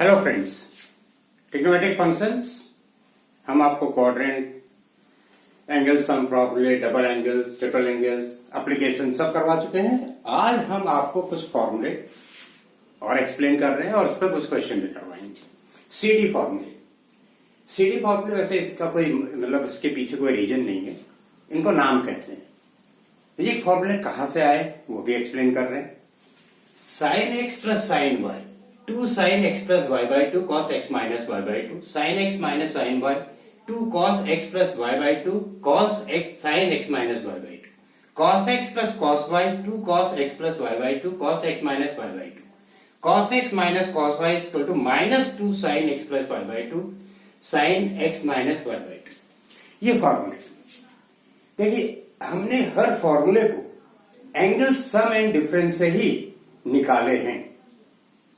Hello friends, trigonometric functions हम आपको quadrant, angle sum फॉर्मूले, double angles, triple angles, application सब करवा चुके हैं। आज हम आपको कुछ फॉर्मूले और एक्सप्लेन कर रहे हैं और उस पर कुछ क्वेश्चन भी करवाएंगे। सीडी फॉर्मूले, सीडी फॉर्मूले वैसे इसका कोई मतलब इसके पीछे कोई रीजन नहीं है, इनको नाम कहते हैं। ये फॉर्मूले कहां से आए वो भी एक्सप्लेन कर रहे हैं। Sine X plus sine Y, 2 sin x plus y by 2 cos x minus y by 2 sin x minus sin y, 2 cos x plus y by 2 cos x sin x minus y by 2 cos x plus cos y, 2 cos x plus y by 2 cos x minus y by 2 cos x minus cos y is equal to minus 2 sin x plus y by 2 sin x minus y by 2। ये फॉर्मूले देखिए, हमने हर फॉर्मूले को angle sum and difference से ही निकाले हैं।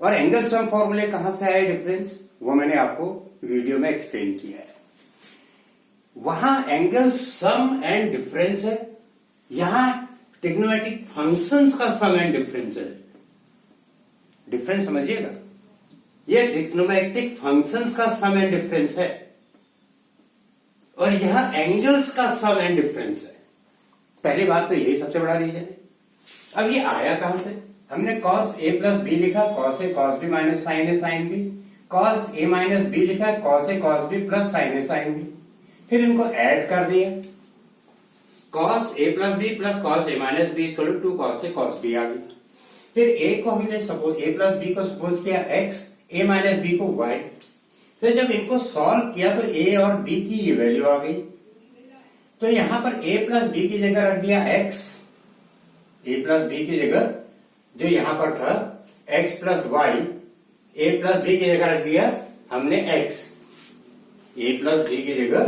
और एंगल सम फॉर्मूले कहां से आए डिफरेंस, वो मैंने आपको वीडियो में एक्सप्लेन किया है। वहां एंगल सम एंड डिफरेंस है, यहां ट्रिग्नोमेट्रिक फंक्शंस का सम एंड डिफरेंस है। डिफरेंस समझिएगा, ये ट्रिग्नोमेट्रिक फंक्शंस का सम एंड डिफरेंस है और यहां एंगल्स का सम एंड डिफरेंस है। पहली बात तो यही सबसे बड़ा रीजन है। अब ये आया कहां से, हमने cos a प्लस बी लिखा, cos a cos b minus sine a sine b, cos a minus b लिखा, cos a cos b plus sine a sine b, फिर इनको ऐड कर दिया, cos a plus b plus cos a minus b equal to 2 cos a cos b आ गई। फिर a को हमने सपोज a प्लस b को सपोज किया x, a माइनस b को y। फिर जब इनको सॉल्व किया तो a और b की ये वैल्यू आ गई, तो यहां पर a प्लस b की जगह रख दिया x, a प्लस b की जगह जो यहां पर था x plus Y, a plus B की जगह रख दिया हमने x, a प्लस बी की जगह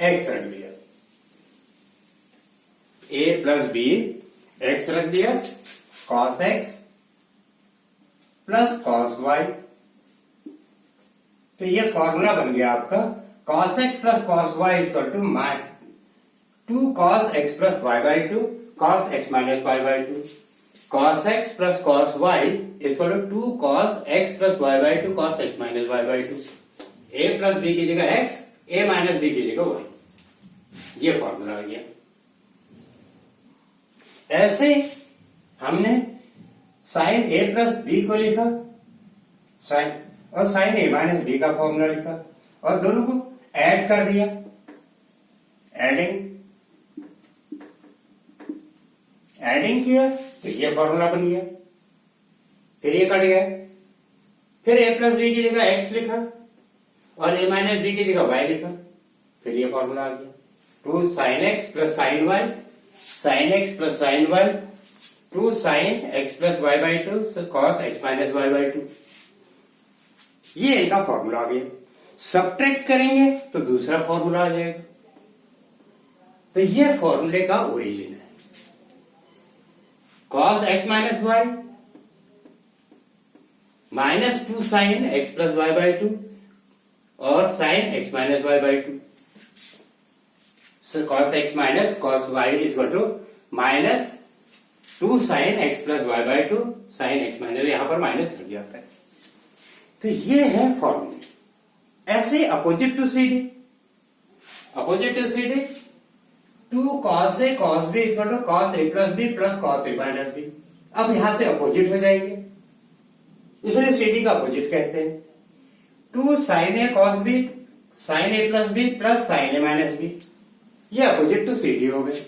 x रख दिया, a प्लस बी x रख दिया, cos x plus cos y। तो ये फॉर्मूला बन गया आपका cos x plus cos y equal to 2 cos x plus y by 2 cos x minus y by 2, cos x plus cos y is equal to 2 cos x plus y by 2 cos x minus y by 2। a plus b की जगह x, a minus b की जगह y, ये formula आ गया। ऐसे हमने sin a plus b को लिखा, sin और sin a minus b का फॉर्मूला लिखा और दोनों को ऐड कर दिया, एडिंग किया तो ये फॉर्मूला बन गया। फिर ये कट गया, फिर a प्लस बी की जगह x लिखा और a माइनस बी की जगह y लिखा, फिर ये फॉर्मूला आ गया 2 sin x plus sin y, sin x plus sin y, 2 sin x plus y by 2 cos x minus y by 2। ये इनका फॉर्मूला आ गया। सब्ट्रैक्ट करेंगे तो दूसरा फॉर्मूला आ जाएगा। तो ये फॉर्मूले का ओरिजिन है। cos x minus y minus 2 sin x plus y by 2 और sin x minus y by 2। So cos x minus cos y is equal to minus 2 sin x plus y by 2 sin x minus, यहां पर minus लग जाता है। तो ये है फॉर्मूले। ऐसे opposite to C D, opposite to C D 2 cos a cos b equal to cos a plus b plus cos a minus b। अब यहां से अपोजिट हो जाएंगे, इसलिए सीडी का अपोजिट कहते हैं। 2 sin a cos b sin a plus b plus sin a minus b, ये अपोजिट टू सीडी हो गए।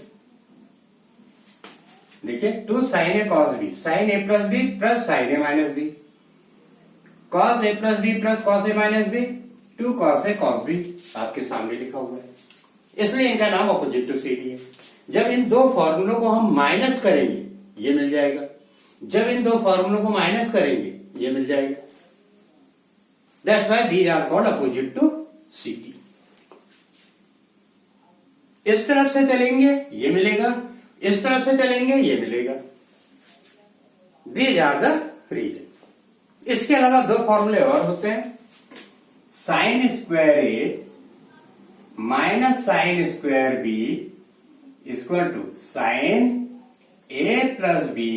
देखिए 2 sin a cos b sin a plus b plus sin a minus b, cos a plus b plus cos a minus b, 2 cos a cos b आपके सामने लिखा हुआ है, इसलिए इनका नाम अपोजिट टू सीडी है। जब इन दो फॉर्मूलों को हम माइनस करेंगे ये मिल जाएगा, जब इन दो फॉर्मूलों को माइनस करेंगे ये मिल जाएगा। That's why these are called opposite to CD. इस तरफ से चलेंगे ये मिलेगा, इस तरफ से चलेंगे ये मिलेगा। These are the reason. इसके अलावा दो फॉर्मूले और होते हैं, sine square A minus sine square B equal to sine A plus B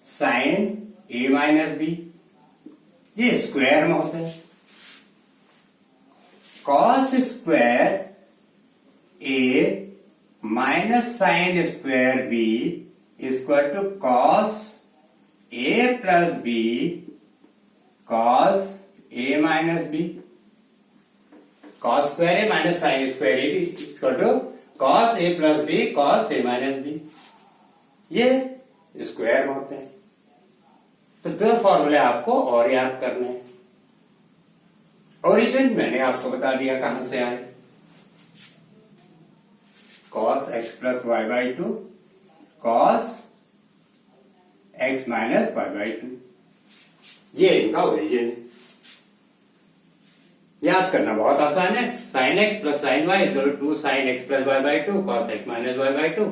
sine A minus B. ये स्क्वायर में होते हैं। Cos square A minus sine square B equal to cos A plus B cos A minus B. Cos square A minus sine square A equal to cos A plus B cos A minus B. ये square में होते हैं। तो दो फॉर्मूले आपको और याद करने हैं। ओरिजिन मैंने आपको बता दिया कहां से आए। Cos X plus Y by two cos X minus Y by two, ये इनका ओरिजिन है। याद करना बहुत आसान है। Sine X plus sine Y equal to sine X plus Y by two cos X minus Y by two.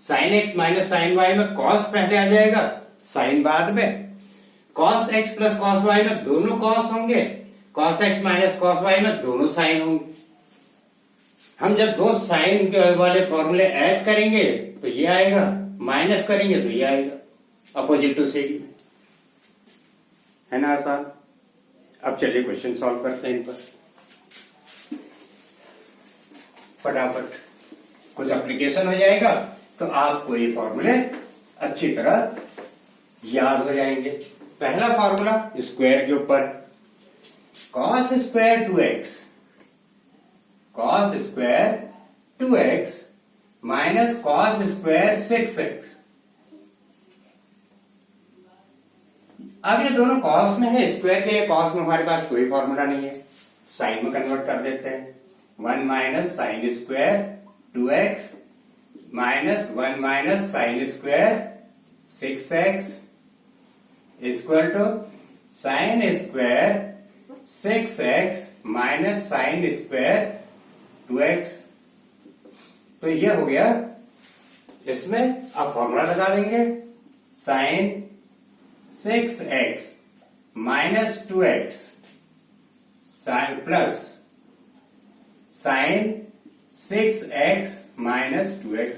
Sine X minus sine Y में cos पहले आ जाएगा, साइन बाद में। Cos X plus cos Y में दोनों cos होंगे, cos X minus cos Y में दोनों साइन होंगे। हम जब दो साइन वाले फॉर्मूले ऐड करेंगे तो ये आएगा, माइनस करेंगे तो ये आएगा, अपोजिट टू साइड है ना आसान। अब चलिए क्वेश्चन सॉल्व करते हैं इन पर फटाफट। कुछ एप्लीकेशन हो जाएगा तो आपको ये फॉर्मूले अच्छी तरह याद हो जाएंगे। पहला फॉर्मूला स्क्वायर के ऊपर, cos square 2x cos square 2x minus cos square 6x। अब ये दोनों कॉस में है, स्क्वायर के लिए कॉस में हमारे पास कोई फॉर्मूला नहीं है, साइन में कन्वर्ट कर देते हैं। 1 minus sine square 2x minus 1 minus sine square 6x equal to sine square 6x minus sine square 2x। तो ये हो गया। इसमें आप फॉर्मूला लगा देंगे, sine 6x minus 2x sine plus sine 6x minus 2x।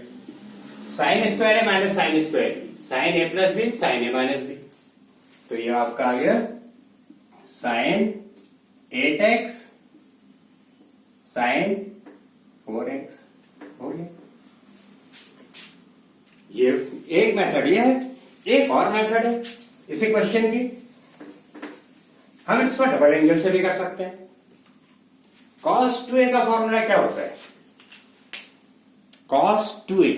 Sine square है minus sine square, sine A plus B sine A minus B. तो ये आपका आ गया साइन 8x साइन 4x हो गया। ये एक मेथड ये है। एक और मेथड है इसी क्वेश्चन की, हम इसको डबल एंगल से भी कर सकते हैं। cos 2a का फॉर्मूला क्या होता है? cos 2a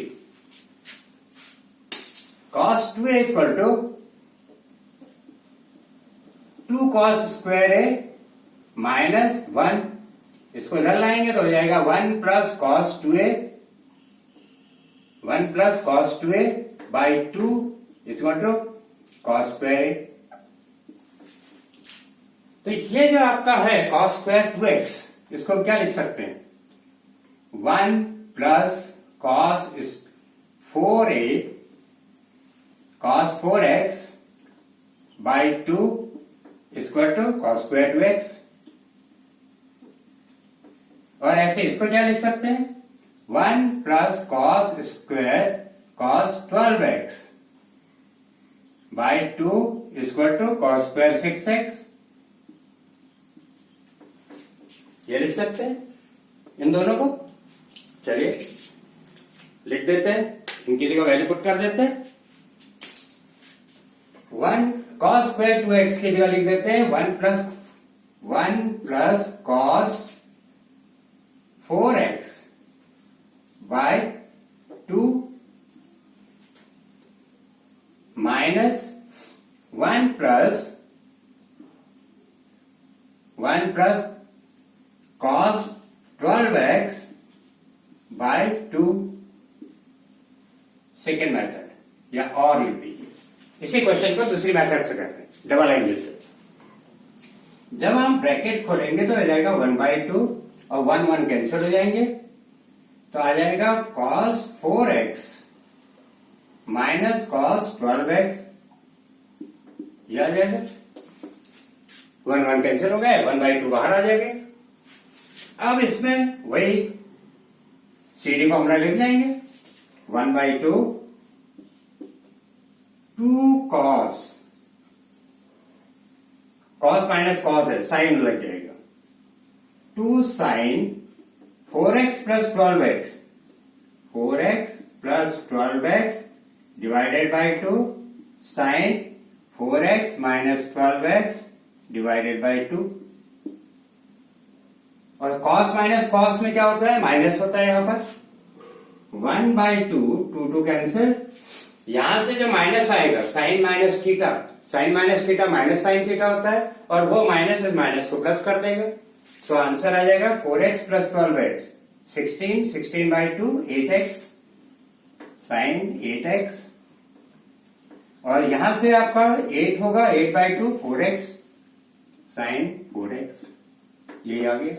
equal to 2 cos square A minus 1, इसको इधर लाएंगे तो हो जाएगा 1 plus cos 2a 1 plus cos 2a by 2 equal to cos square A. तो ये जो आपका है cos स्क्वायर 2x, इसको हम क्या लिख सकते हैं? 1 plus cos 4a cos 4x by 2 equal to cos square 2x। और ऐसे इसको क्या लिख सकते हैं? 1 plus cos square cos 12x by 2 equal to cos square 6x। ये लिख सकते हैं इन दोनों को। चलिए लिख देते हैं, इनकी जगह वैल्यू पुट कर देते हैं। 1 cos स्क्वायर 2x की जगह लिख देते हैं 1 plus cos 4x by 2 minus 1 plus cos 12x by 2। Second method या और लिख दीजिए। इसी क्वेश्चन को दूसरी मेथड से करते हैं, डबल एंगल से। जब हम ब्रैकेट खोलेंगे तो आ जाएगा 1/2 और 1 1 कैंसिल हो जाएंगे, तो आ जाएगा cos 4x minus cos 12x। यह आ जाएगा 1 1 कैंसिल हो गए, 1/2 बाहर आ जाएगा। अब इसमें वही सीडी फॉर्मूला लिख जाएंगे 1/2 2 cos कॉस माइनस कॉस है, साइन लग जाएगा। 2 sine 4x plus 12x, 4x plus 12x divided by 2 sine 4x minus 12x divided by 2। और कॉस माइनस कॉस में क्या होता है, माइनस होता है यहां पर। 1 बाई 2, 2 कैंसिल, यहां से जो माइनस आएगा sine minus theta, sine minus theta minus sine theta होता है, और वो माइनस इस माइनस को प्लस कर देगा। तो आंसर आ जाएगा 4x plus 12x 16, 16 by 2 8x sign 8x, और यहां से आपका 8 होगा, 8 बाई 2 4x साइन 4x। ये आ गया,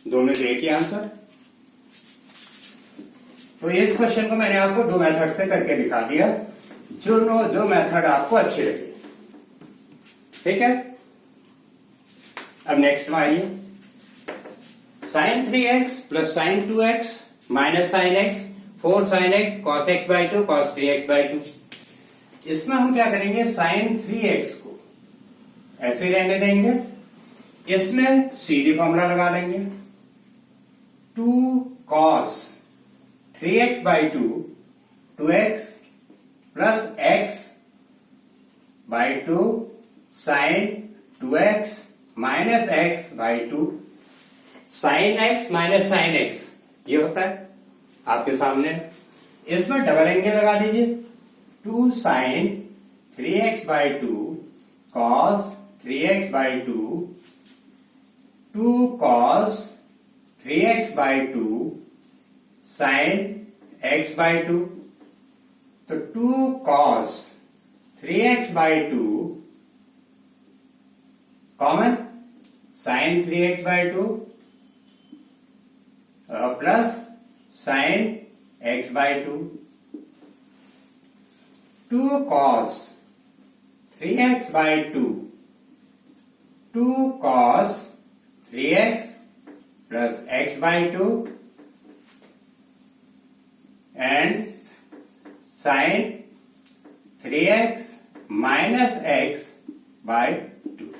दोनों से एक ही आंसर। तो इस क्वेश्चन को मैंने आपको 2 मेथड से करके दिखा दिया, जो मेथड आपको अच्छी लगे। ठीक है, अब नेक्स्ट में आइए। Sine 3x plus sine 2x minus sine x 4 sine x cos x by 2 cos 3x by 2। इसमें हम क्या करेंगे, साइन 3x को ऐसे ही रहने देंगे, इसमें सीडी फॉर्मूला लगा लेंगे। 2 cos 3x by 2 2x plus x by 2 sine 2x minus x by 2। Sine x minus sine x ये होता है आपके सामने। इसमें डबल एंगल लगा दीजिए। 2 sine 3x by 2 cos 3x by 2, 2 cos 3x by 2 sine x by 2। तो 2 cos 3x by 2 common sine 3x by 2 plus sine x by 2। 2 cos 3x by 2, 2 cos 3x plus x by 2 and sine 3x minus x by 2।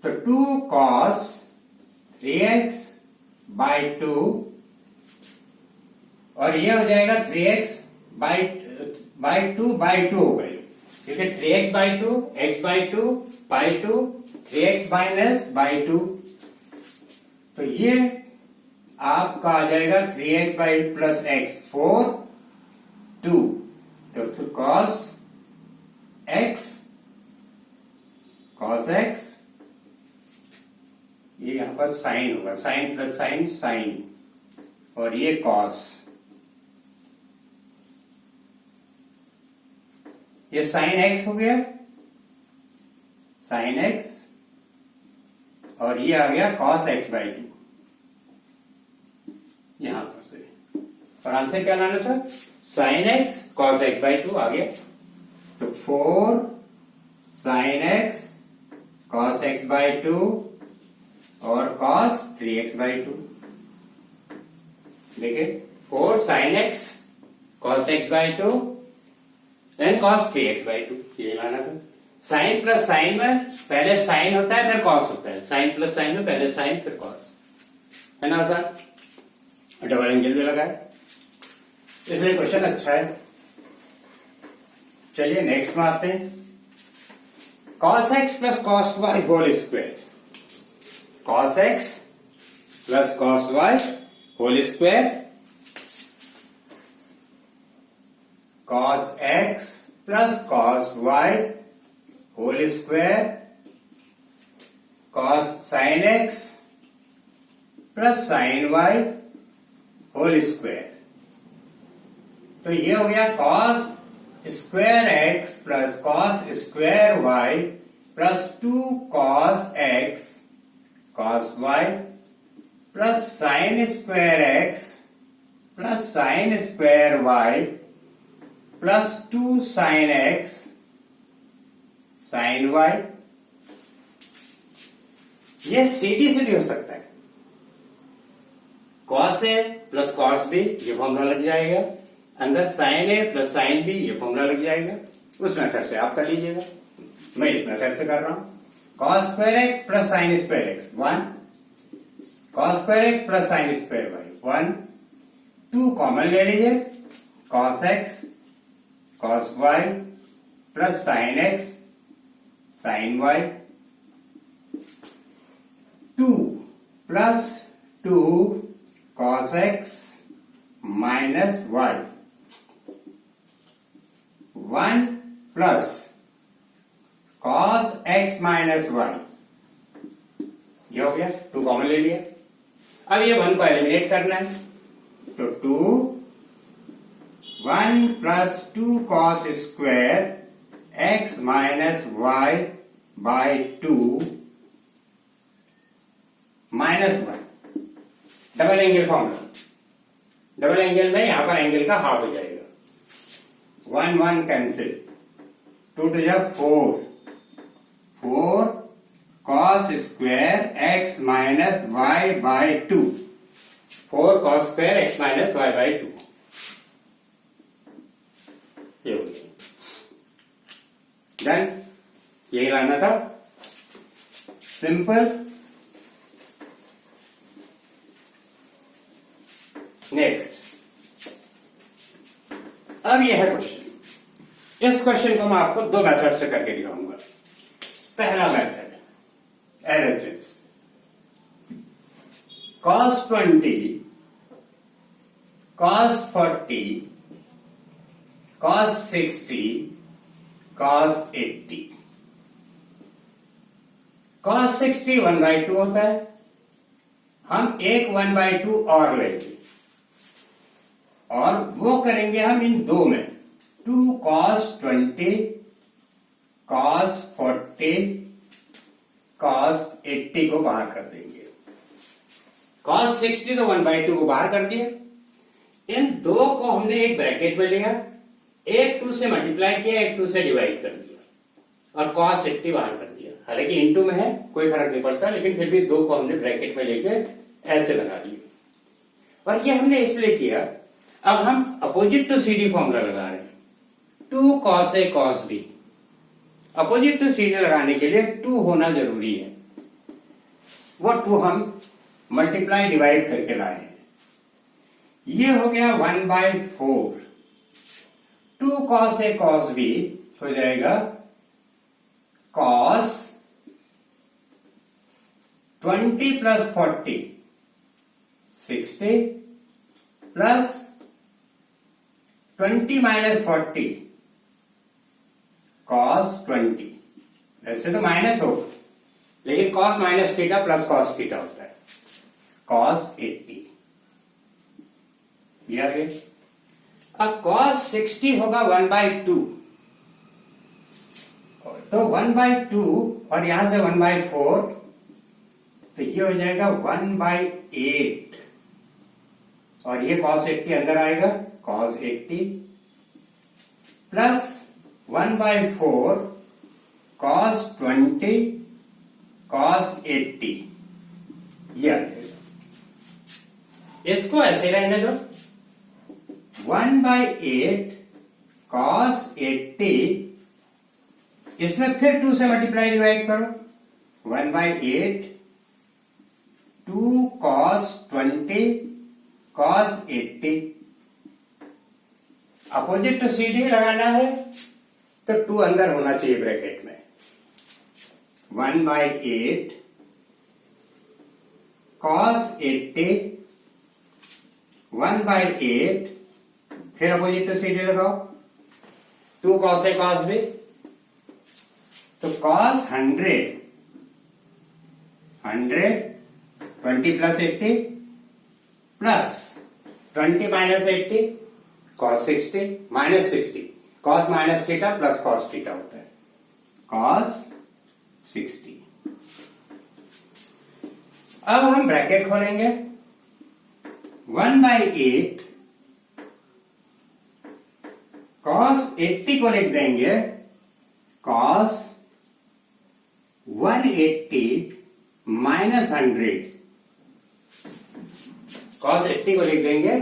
तो 2 cos 3x by 2, और ये हो जाएगा 3x by 2 by 2 हो गई, क्योंकि 3x by 2 x by 2 by 2 3x minus by 2। तो ये आपका आ जाएगा 3x बाई प्लस x 4 2। तो कॉस x ये यहां पर साइन होगा, साइन प्लस साइन साइन, और ये कॉस, ये साइन x हो गया, साइन x, और ये आ गया कॉस x बाई 2 यहां पर से। और आंसर क्या लाना था, sine x cos x by 2 आ गया। तो 4 sine x cos x by 2 और cos 3x बाई 2। देखिए 4 sin x cos x by 2 and cos 3x by 2, ये लाना था। साइन प्लस साइन में पहले साइन होता है फिर cos होता है, साइन प्लस साइन में पहले साइन फिर cos, है ना सर। डबल एंगल भी लगा है, इसलिए क्वेश्चन अच्छा है। चलिए नेक्स्ट में आते हैं। cos x plus cos y whole square, cos x plus cos y whole square, cos x plus cos y whole square, cos sin x plus sin y whole square. तो ये हो गया cos square x plus cos square y plus 2 cos x cos y plus sine square x plus sine square y plus 2 sine x sine y। ये सीधी सीधी हो सकता है, cos a plus cos b ये फॉर्मूला लग जाएगा, अंदर sine a plus sine b ये फॉर्मूला लग जाएगा। उस मेथड से आप कर लीजिएगा, मैं इस मेथड से कर रहा हूं। cos square X plus sine square X 1, cos square X plus sine square Y 1, 2 common ले लीजिए, cos X cos Y plus sine X sine Y, 2 plus 2 cos X minus Y, 1 plus cos x minus Y, ये हो गया, 2 common ले लिया। अब ये 1 को एलिमिनेट करना है, तो 2 1 plus 2 cos square x minus Y by 2 minus 1, double angle formula. Double angle में यहां पर एंगल का हाफ हो जाएगा, 1 1 cancel, 2 to 4, 4 cos square x minus Y by 2, 4 cos square x minus Y by 2, ये हो गया। डन, यही लाना था, सिंपल। नेक्स्ट, अब यह है क्वेश्चन। इस क्वेश्चन को मैं आपको 2 मेथड से करके दिखाऊंगा। पहला method LHS, cos 20, cos 40, cos 60, cos 80। cos 60 1/2 होता है, हम एक 1/2 और लेंगे और वो करेंगे हम इन 2 में, 2 cos 20, cos 40, cos 80 को बाहर कर देंगे। cos 60 तो 1/2 को बाहर कर दिया, इन 2 को हमने एक ब्रैकेट में लिया, एक 2 से मल्टीप्लाई किया, एक 2 से डिवाइड कर दिया और cos 80 बाहर कर दिया। हालांकि इनटू में है, कोई फर्क नहीं पड़ता, लेकिन फिर भी 2 को हमने ब्रैकेट में लेके ऐसे लगा दिया। और ये हमने इसलिए किया, अब हम अपोजिट टू CD फॉर्मूला लगा रहे हैं, 2 cos A cos B। Opposite to CD लगाने के लिए 2 होना जरूरी है, वो 2 हम मल्टीप्लाई डिवाइड करके लाए हैं। ये हो गया 1/4, 2 cos A cos B हो जाएगा cos 20 plus 40 60 plus 20 minus 40 cos 20। वैसे तो माइनस होगा, लेकिन cos minus theta plus cos theta होता है, cos 80। ये आ गया। अब cos 60 होगा 1/2, तो 1/2 और यहां से 1/4, तो ये हो जाएगा 1/8 और ये cos 80 अंदर आएगा, cos 80 प्लस 1/4 cos 20 cos 80, ये आ जाएगा। इसको ऐसे रहने दो, 1/8 cos 80, इसमें फिर 2 से मल्टीप्लाई डिवाइड करो, 1/8 2 cos 20 cos 80। Opposite to CD लगाना है तो 2 अंदर होना चाहिए ब्रैकेट में, 1/8 cos 80 1/8, फिर अपोजिट टू CD लगाओ, 2 cos A cos B, तो cos 100 20 plus 80 plus 20 minus 80 cos 60 minus 60, cos minus theta plus cos theta होता है, cos 60। अब हम ब्रैकेट खोलेंगे, 1/8 cos 80 को लिख देंगे cos 180 माइनस 100, cos 80 को लिख देंगे,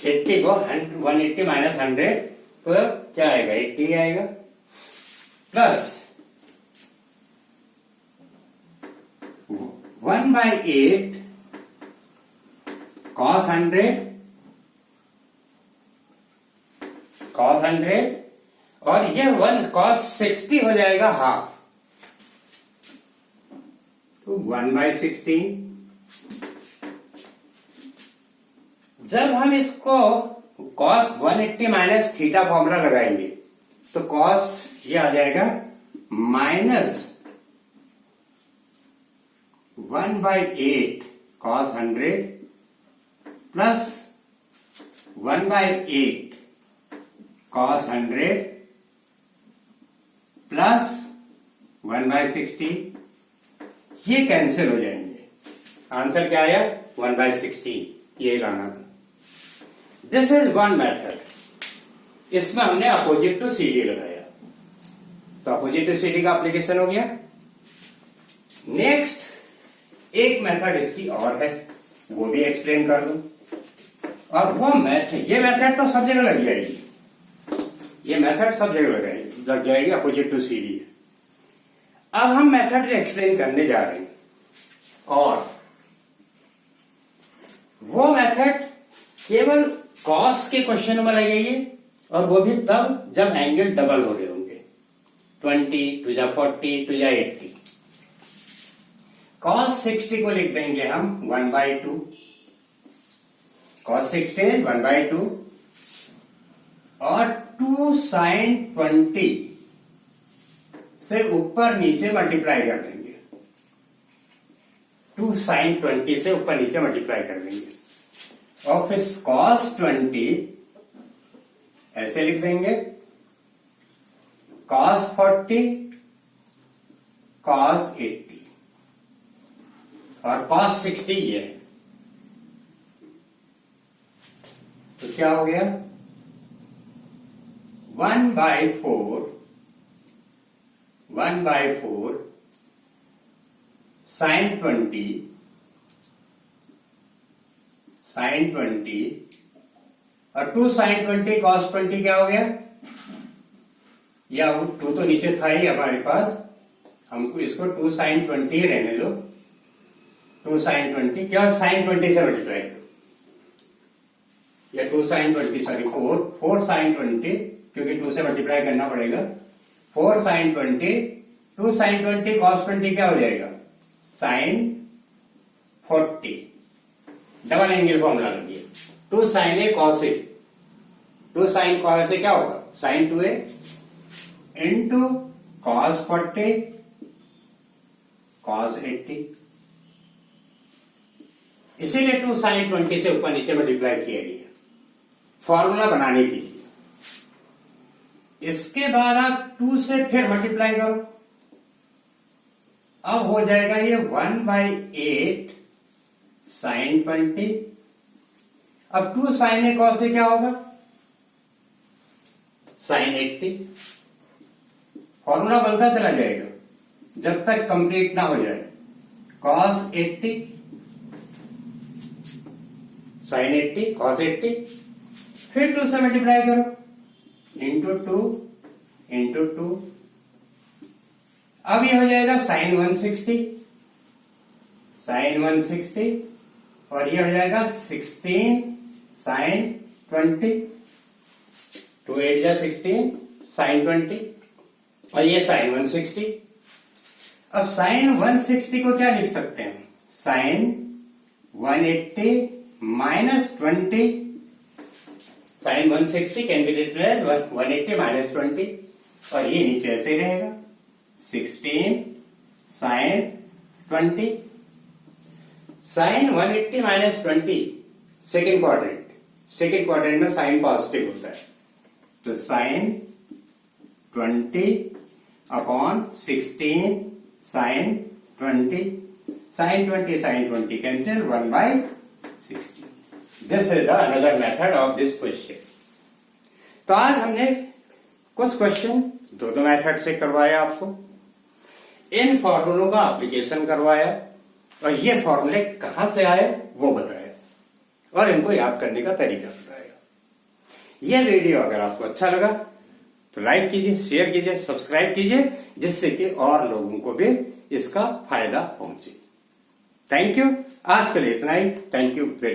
80 को 180 माइनस 100, तो क्या आएगा, 80 आएगा, प्लस 1/8 cos 100 और ये 1 cos 60 हो जाएगा हाफ, तो 1/16। जब हम इसको cos 180 माइनस थीटा फॉर्मूला लगाएंगे तो cos ये आ जाएगा minus 1/8 cos 100 plus 1/8 cos 100 plus 1/60, ये कैंसिल हो जाएंगे। आंसर क्या आया? 1/16, ये लाना था। This is one method. इसमें हमने अपोजिट टू सीडी लगाया, तो अपोजिट टू सीडी का एप्लीकेशन हो गया। नेक्स्ट एक मेथड इसकी और है, वो भी एक्सप्लेन कर दूं। और वो ये मेथड तो सब जगह लग जाएगी, ये मेथड सब जगह लग जाएगी, अपोजिट टू सीडी। अब हम मेथड एक्सप्लेन करने जा रहे हैं, और वो मेथड केवल कॉस के क्वेश्चन में लगेगी, और वो भी तब जब एंगल डबल हो रहे होंगे, 20 टू 40 टू 80। cos 60 को लिख देंगे हम 1/2, cos 60 1/2, और 2 sin 20 से ऊपर नीचे मल्टीप्लाई कर देंगे, 2 sin 20 से ऊपर नीचे मल्टीप्लाई कर देंगे, और फिर cos 20 ऐसे लिख देंगे, cos 40 cos 80, और cos 60 ये है। तो क्या हो गया? 1/4 sin 20 और 2 sin 20 cos 20 क्या हो गया? या 2 तो नीचे था ही हमारे पास, हमको इसको 2 sin 20 ही रहने दो। 2 sin 20 क्या, sin 20 से मल्टीप्लाई करो, या 2 sin 20 सॉरी 4 sin 20, क्योंकि 2 से मल्टीप्लाई करना पड़ेगा। 4 sin 20, 2 sin 20 cos 20 क्या हो जाएगा? sin 40। डबल एंगल फॉर्मूला लगी है, 2 sin A cos A, 2 sin cos A क्या होगा? sin 2A into cos 40 cos 80। इसीलिए 2 sin 20 से ऊपर नीचे मल्टीप्लाई किया गया फॉर्मूला बनाने के लिए। इसके बाद आप 2 से फिर मल्टीप्लाई करो, अब हो जाएगा ये 1/8 sin 20। अब 2 sin A cos A क्या होगा? sin 80। फॉर्मूला बनता चला जाएगा जब तक कंप्लीट ना हो जाए। cos 80 sin 80 cos 80, फिर 2 से मल्टीप्लाई करो, इंटू 2। अब ये हो जाएगा sin 160 और ये हो जाएगा 16 sin 20, 2 8 जा 16 sin 20, और ये sin 160। अब sin 160 को क्या लिख सकते हैं? sin 180 minus 20, sin 160 can be written as 180 minus 20, और ये नीचे ऐसे रहेगा 16 sin 20। sin 180 minus 20 second quadrant में साइन पॉजिटिव होता है, तो sin 20 upon 16 sin 20, sin 20 cancel 1/60। This is the another method of this question. तो आज हमने कुछ क्वेश्चन दो मेथड से करवाया, आपको इन फॉर्मूलों का एप्लीकेशन करवाया, और ये फॉर्मूले कहां से आए वो बताया, और इनको याद करने का तरीका बताया। यह वीडियो अगर आपको अच्छा लगा तो लाइक कीजिए, शेयर कीजिए, सब्सक्राइब कीजिए, जिससे कि और लोगों को भी इसका फायदा पहुंचे। Thank you. आज के लिए इतना ही। Thank you very